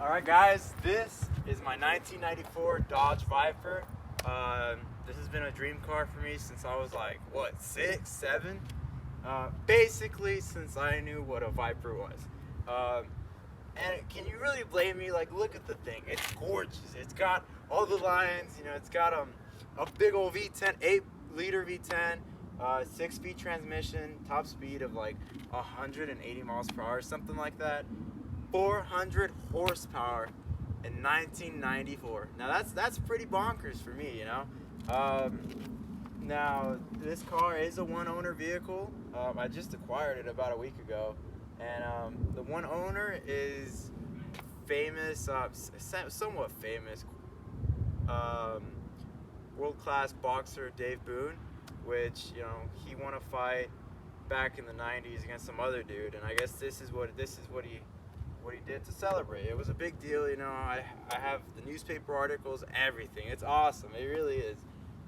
Alright guys, this is my 1994 Dodge Viper. This has been a dream car for me since I was like, what, 6, 7? Basically since I knew what a Viper was. And can you really blame me? Like, look at the thing, it's gorgeous. It's got all the lines, you know, it's got a big old V10, 8-liter V10, 6-speed transmission, top speed of like 180 miles per hour, something like that. 400 horsepower in 1994. Now that's pretty bonkers for me, you know. Now this car is a one-owner vehicle. I just acquired it about a week ago, and the one owner is famous, somewhat famous, world-class boxer Dave Boone, which, you know, he won a fight back in the 90s against some other dude, and I guess this is what he did to celebrate. It was a big deal, you know. I have the newspaper articles, everything. It's awesome, it really is.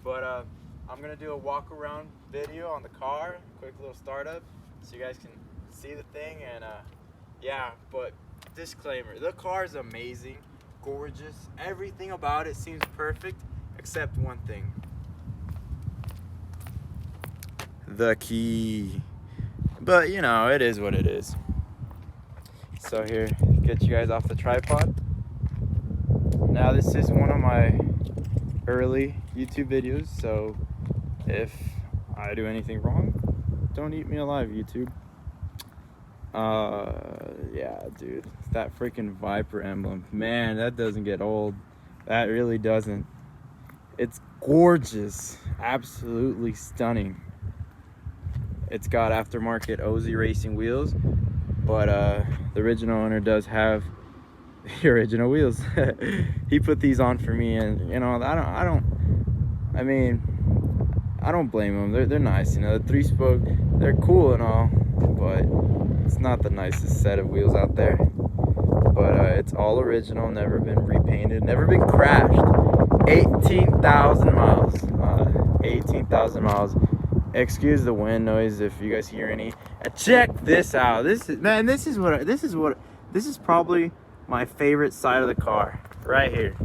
But I'm gonna do a walk around video on the car, quick little startup, so you guys can see the thing. And yeah, but disclaimer, the car is amazing, gorgeous, everything about it seems perfect except one thing: the key. But you know, it is what it is. So here, get you guys off the tripod. Now this is one of my early YouTube videos, so if I do anything wrong, don't eat me alive, YouTube. Yeah, dude, that freaking Viper emblem, man, that doesn't get old. That really doesn't. It's gorgeous, absolutely stunning. It's got aftermarket Ozy Racing wheels, but the original owner does have the original wheels. He put these on for me, and you know, I don't blame them. They're nice, you know. The 3-spoke, they're cool and all, but it's not the nicest set of wheels out there. But it's all original, never been repainted, never been crashed. 18,000 miles. 18,000 miles. Excuse the wind noise if you guys hear any. And check this out. This is probably my favorite side of the car right here.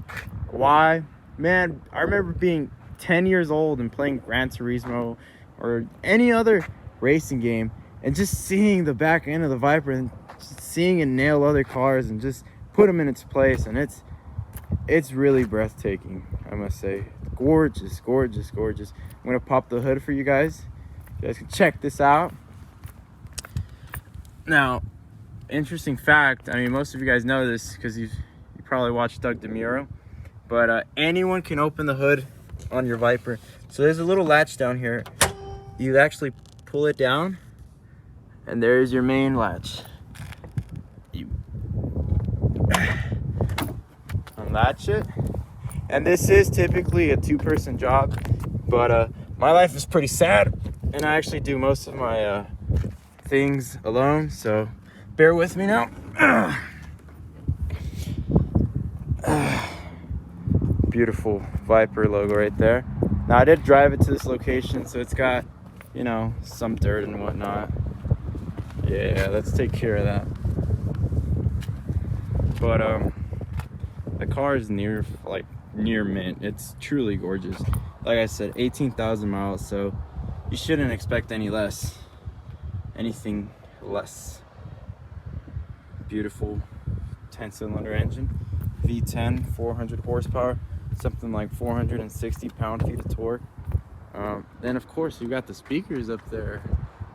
Why? Man, I remember being 10 years old and playing Gran Turismo or any other racing game, and just seeing the back end of the Viper and just seeing it nail other cars and just put them in its place, and it's really breathtaking, I must say. Gorgeous, gorgeous, gorgeous. I'm gonna pop the hood for you guys. You guys can check this out. Now, interesting fact, I mean, most of you guys know this because you probably watched Doug DeMuro, but anyone can open the hood on your Viper. So there's a little latch down here. You actually pull it down, and there's your main latch. You unlatch it, and this is typically a 2-person job, but my life is pretty sad, and I actually do most of my things alone, so bear with me now. Beautiful Viper logo right there. Now I did drive it to this location, so it's got, you know, some dirt and whatnot. Yeah, let's take care of that. But the car is near mint. It's truly gorgeous. Like I said, 18,000 miles, so you shouldn't expect anything less. Beautiful 10-cylinder engine, V10, 400 horsepower, something like 460 pound-feet of torque. Then of course you got the speakers up there.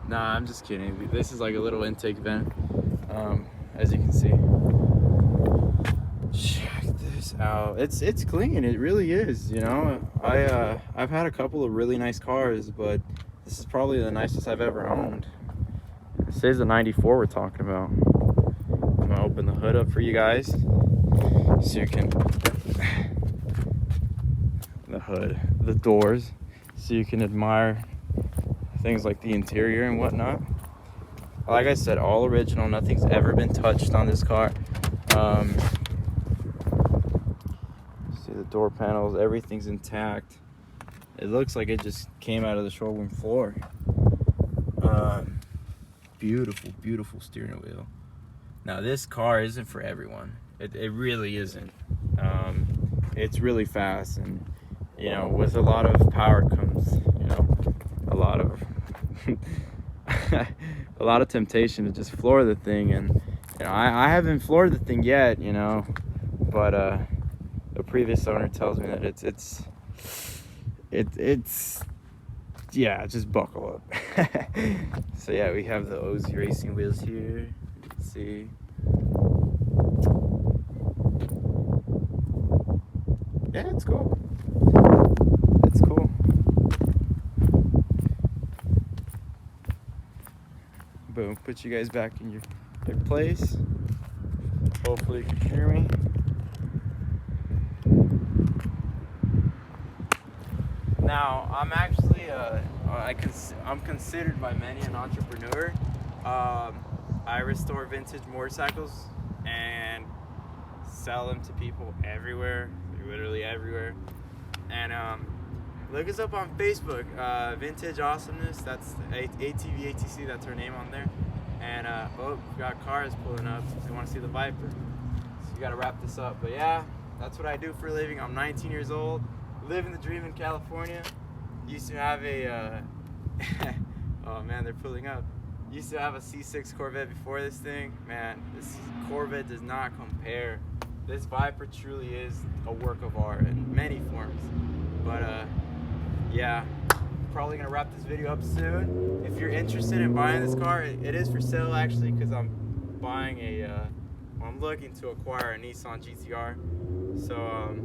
Nah, I'm just kidding. This is like a little intake vent, as you can see. Check this out. It's clean. It really is. You know, I've had a couple of really nice cars, but this is probably the nicest I've ever owned. This is a 94 we're talking about. I'm gonna open the hood up for you guys so you can the doors, so you can admire things like the interior and whatnot. Like I said, all original. Nothing's ever been touched on this car. See the door panels, everything's intact. It looks like it just came out of the showroom floor. Beautiful, beautiful steering wheel. Now this car isn't for everyone. It really isn't. It's really fast, and you know, with a lot of power comes, you know, a lot of a lot of temptation to just floor the thing. And you know, I haven't floored the thing yet, you know, but the previous owner tells me that it's yeah, just buckle up. So yeah, we have the OZ Racing wheels here. Let's see. Yeah, it's cool. It's cool. Boom, put you guys back in your place. Hopefully you can hear me. Now, I'm actually I'm considered by many an entrepreneur. I restore vintage motorcycles and sell them to people everywhere, literally everywhere. And look us up on Facebook, Vintage Awesomeness. That's ATV ATC. That's her name on there. And oh, we've got cars pulling up. They want to see the Viper. So you got to wrap this up. But yeah, that's what I do for a living. I'm 19 years old. Living the dream in California. Used to have a oh man, they're pulling up. Used to have a C6 Corvette before this thing. Man, this Corvette does not compare. This Viper truly is a work of art in many forms. But yeah, probably gonna wrap this video up soon. If you're interested in buying this car, it is for sale actually, because I'm buying I'm looking to acquire a Nissan GTR. So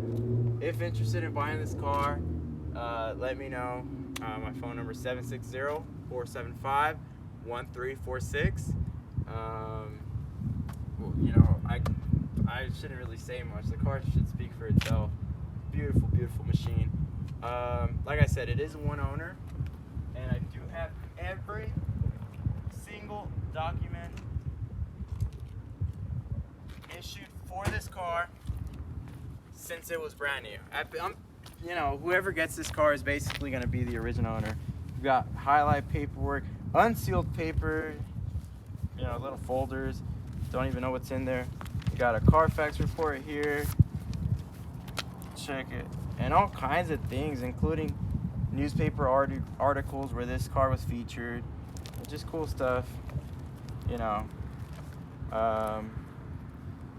if interested in buying this car, let me know. My phone number is 760-475-1346. You know, I shouldn't really say much. The car should speak for itself. Beautiful, beautiful machine. Like I said, it is one owner, and I do have every single document issued for this car since it was brand new. You know, whoever gets this car is basically going to be the original owner. We've got highlight paperwork, unsealed paper, you know, little folders. Don't even know what's in there. We got a Carfax report here. Check it. And all kinds of things, including newspaper articles where this car was featured. Just cool stuff, you know.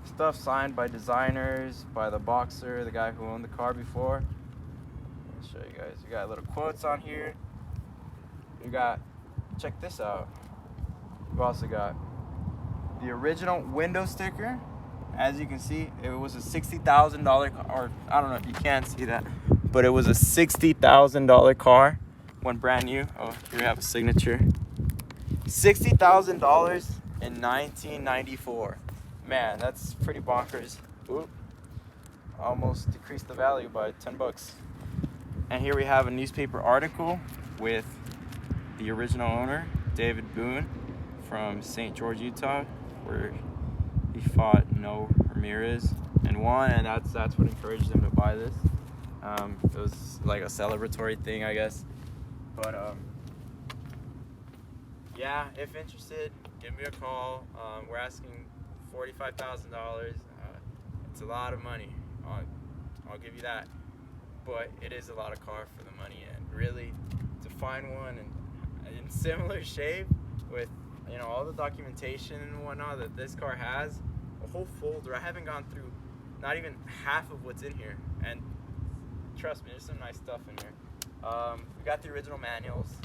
Stuff signed by designers, by the boxer, the guy who owned the car before. I'll show you guys. We got little quotes on here. We got, check this out. We've also got the original window sticker. As you can see, it was a $60,000 car, or I don't know if you can see that, but it was a $60,000 car when brand new. Oh, here we have a signature. $60,000 in 1994. Man, that's pretty bonkers. Oop. Almost decreased the value by 10 bucks. And here we have a newspaper article with the original owner, David Boone, from St. George, Utah, where he fought Noe Ramirez and won, and that's what encouraged him to buy this. It was like a celebratory thing, I guess. But yeah, if interested, give me a call. We're asking $45,000. It's a lot of money. I'll give you that. But it is a lot of car for the money, and really to find one in similar shape with, you know, all the documentation and whatnot that this car has, a whole folder. I haven't gone through not even half of what's in here, and trust me, there's some nice stuff in here. We got the original manuals,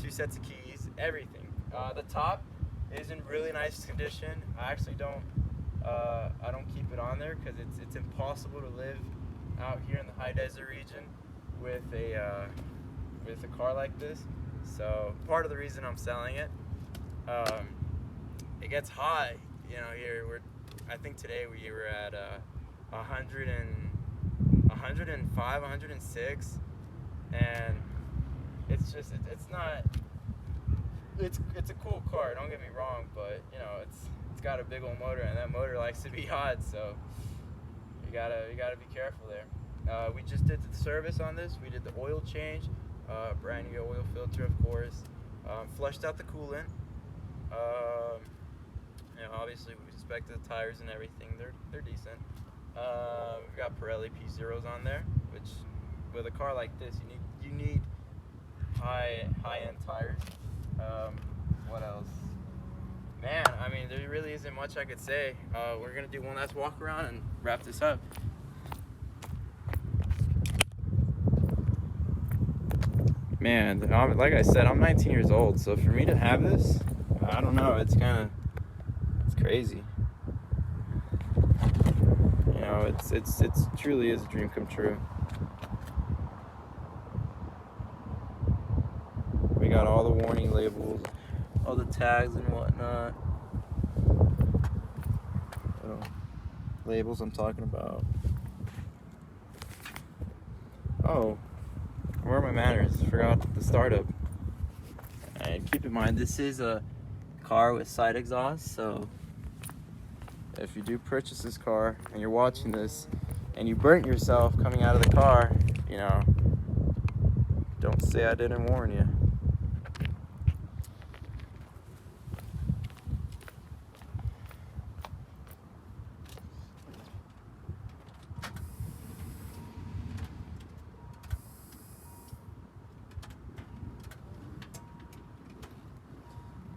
2 sets of keys, everything. The top is in really nice condition. I actually don't keep it on there because it's impossible to live out here in the high desert region with a car like this. So part of the reason I'm selling it, it gets hot, you know. Here I think today we were at 105, 106, and it's a cool car, don't get me wrong, but you know, it's got a big old motor, and that motor likes to be hot, so you gotta be careful there. We just did the service on this. We did the oil change, brand new oil filter, of course, flushed out the coolant, You know, obviously with respect to the tires and everything, they're decent. We've got Pirelli P0s on there, which with a car like this, you need high-end tires. What else? Man, I mean, there really isn't much I could say. We're gonna do one last walk around and wrap this up. Man, like I said, I'm 19 years old, so for me to have this, I don't know, it's crazy. You know, it's truly is a dream come true. We got all the warning labels, all the tags and whatnot. Labels I'm talking about. Oh, where are my manners? Forgot the startup. And keep in mind, this is a car with side exhaust, so if you do purchase this car and you're watching this and you burnt yourself coming out of the car, you know, don't say I didn't warn you.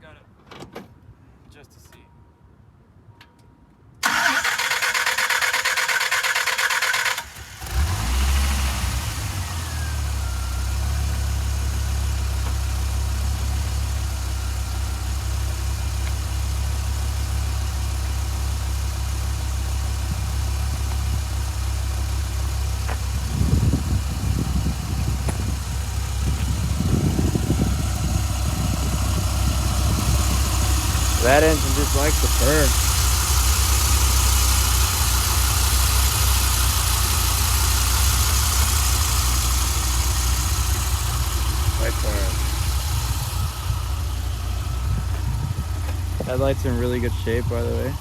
Got it. Just to see. That engine just likes to purr. Headlights in really good shape, by the way.